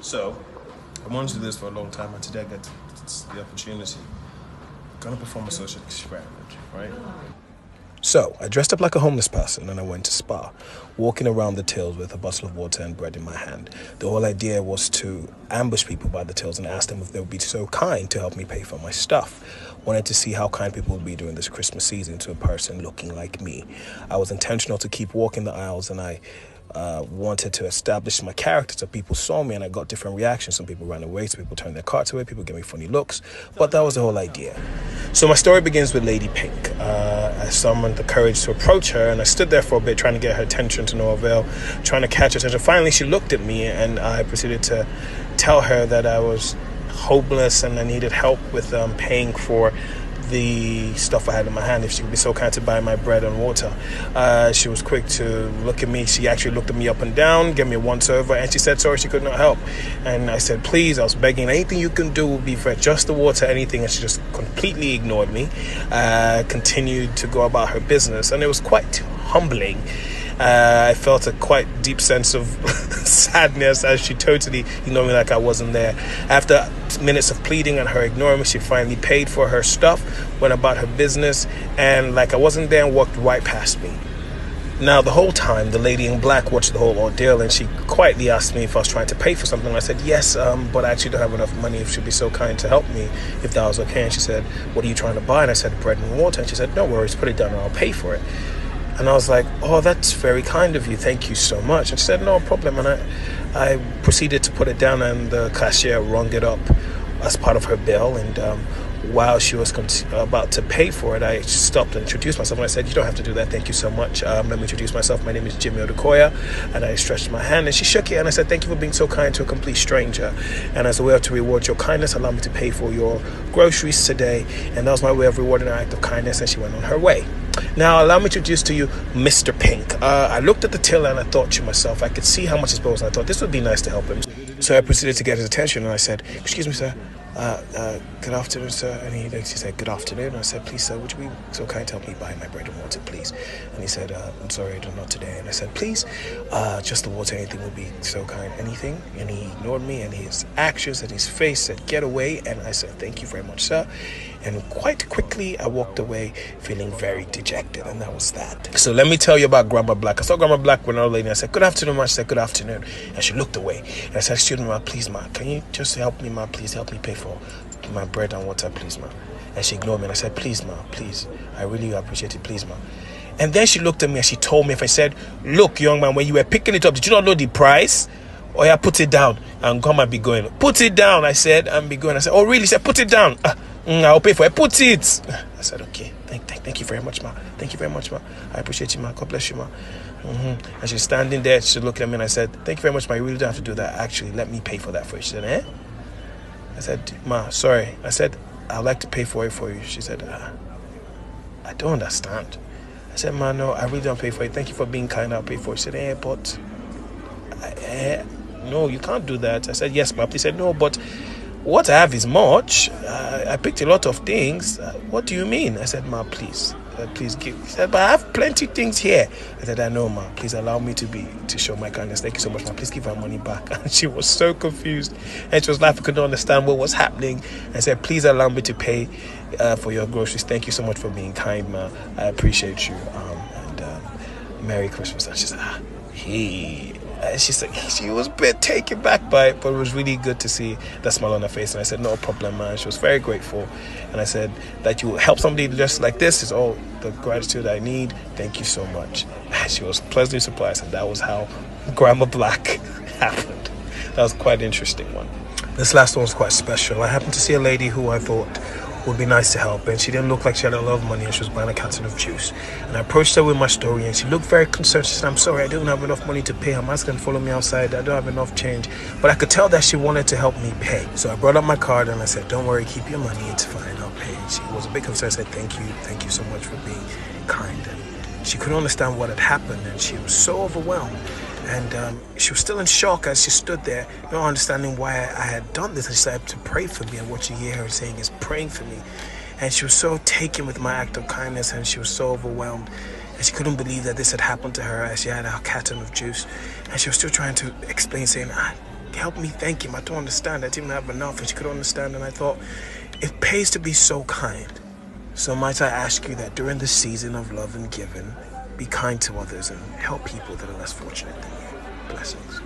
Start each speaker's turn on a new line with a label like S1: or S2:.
S1: So, I wanted to do this for a long time, and today I get the opportunity. I'm gonna perform a social experiment, right? So, I dressed up like a homeless person and I went to Spa, walking around the tills with a bottle of water and bread in my hand. The whole idea was to ambush people by the tills and ask them if they would be so kind to help me pay for my stuff. Wanted to see how kind people would be during this Christmas season to a person looking like me. I was intentional to keep walking the aisles, and I wanted to establish my character so people saw me, and I got different reactions. Some people ran away, some people turned their carts away, people gave me funny looks, but that was the whole idea. So my story begins with Lady Pink. I summoned the courage to approach her, and I stood there for a bit trying to get her attention to no avail, trying to catch her attention. Finally, she looked at me, and I proceeded to tell her that I was homeless and I needed help with paying for the stuff I had in my hand, if she would be so kind to buy my bread and water. She was quick to look at me. She actually looked at me up and down, gave me a once over, and she said sorry she could not help. And I said, please, I was begging, anything you can do will be for just the water, anything. And she just completely ignored me, continued to go about her business, and it was quite humbling. I felt a quite deep sense of sadness as she totally ignored me like I wasn't there. After minutes of pleading and her ignoring me, she finally paid for her stuff, went about her business, and like I wasn't there, and walked right past me. Now, the whole time, the lady in black watched the whole ordeal, and she quietly asked me if I was trying to pay for something. I said, yes, but I actually don't have enough money, if she'd be so kind to help me, if that was okay. And she said, what are you trying to buy? And I said, bread and water. And she said, no worries, put it down and I'll pay for it. And I was like, oh, that's very kind of you. Thank you so much. And she said, no problem. And I proceeded to put it down, and the cashier rung it up as part of her bill. And while she was about to pay for it, I stopped and introduced myself. And I said, you don't have to do that. Thank you so much. Let me introduce myself. My name is Bimbo Odukoya. And I stretched my hand, and she shook it. And I said, thank you for being so kind to a complete stranger. And as a way to reward your kindness, allow me to pay for your groceries today. And that was my way of rewarding her act of kindness. And she went on her way. Now, allow me to introduce to you Mr. Pink. I looked at the till and I thought to myself, I could see how much his bill was, and I thought this would be nice to help him. So I proceeded to get his attention, and I said, excuse me, sir. Good afternoon, sir. And he said, good afternoon. And I said, please, sir, would you be so kind to help me buy my bread and water, please? And he said, I'm sorry, not today. And I said, please, just the water, anything would be so kind. Anything? And he ignored me, and his actions and his face said, get away. And I said, thank you very much, sir. And quite quickly, I walked away feeling very dejected, and that was that. So let me tell you about Grandma Black. I saw Grandma Black with another lady, and I said, good afternoon, ma. She said, good afternoon. And she looked away. And I said, excuse me, ma, please, ma, can you just help me, ma? Please help me pay for my bread and water, please, ma. And she ignored me, and I said, please, ma, please. I really appreciate it, please, ma. And then she looked at me, and she told me, if I said, look, young man, when you were picking it up, did you not know the price? Oh, yeah, put it down and come and be going. Put it down, I said, and be going. I said, oh, really? She said, put it down. I'll pay for it. Put it. I said, okay. Thank you very much, ma. Thank you very much, ma. I appreciate you, ma. God bless you, ma. And she's standing there. She looked at me, and I said, thank you very much, ma. You really don't have to do that. Actually, let me pay for that for you. She said, eh? I said, ma, sorry. I said, I'd like to pay for it for you. She said, I don't understand. I said, ma, no, I really don't pay for it. Thank you for being kind. I'll pay for it. She said, but no, you can't do that. I said, yes, ma. She said, no, but what I have is much. I picked a lot of things. What do you mean? I said, ma, please give. He said, but I have plenty of things here. I said, I know, ma. Please allow me to show my kindness. Thank you so much, ma. Please give her money back. And she was so confused, and she was laughing, couldn't understand what was happening. I said, please allow me to pay for your groceries. Thank you so much for being kind, ma. I appreciate you. And Merry Christmas. And she said, she said she was a bit taken back by it, but it was really good to see that smile on her face. And I said, no problem, man. She was very grateful. And I said, that you help somebody just like this is all the gratitude I need. Thank you so much. And she was pleasantly surprised, and that was how Grandma Black happened. That was quite an interesting one. This last one was quite special. I happened to see a lady who I thought would be nice to help, and she didn't look like she had a lot of money, and she was buying a carton of juice. And I approached her with my story, and she looked very concerned. She said, I'm sorry, I don't have enough money to pay. I'm asking her to follow me outside. I don't have enough change. But I could tell that she wanted to help me pay. So I brought up my card, and I said, don't worry, keep your money, it's fine, I'll pay. And she was a bit concerned. I said, thank you so much for being kind. And she couldn't understand what had happened, and she was so overwhelmed. And she was still in shock as she stood there, not understanding why I had done this. And she started to pray for me, and what you hear her saying is praying for me. And she was so taken with my act of kindness, and she was so overwhelmed. And she couldn't believe that this had happened to her, as she had a carton of juice. And she was still trying to explain, saying, help me thank him. I don't understand. I didn't have enough. And she could understand. And I thought, it pays to be so kind. So might I ask you that during the season of love and giving, be kind to others and help people that are less fortunate than you. Blessings.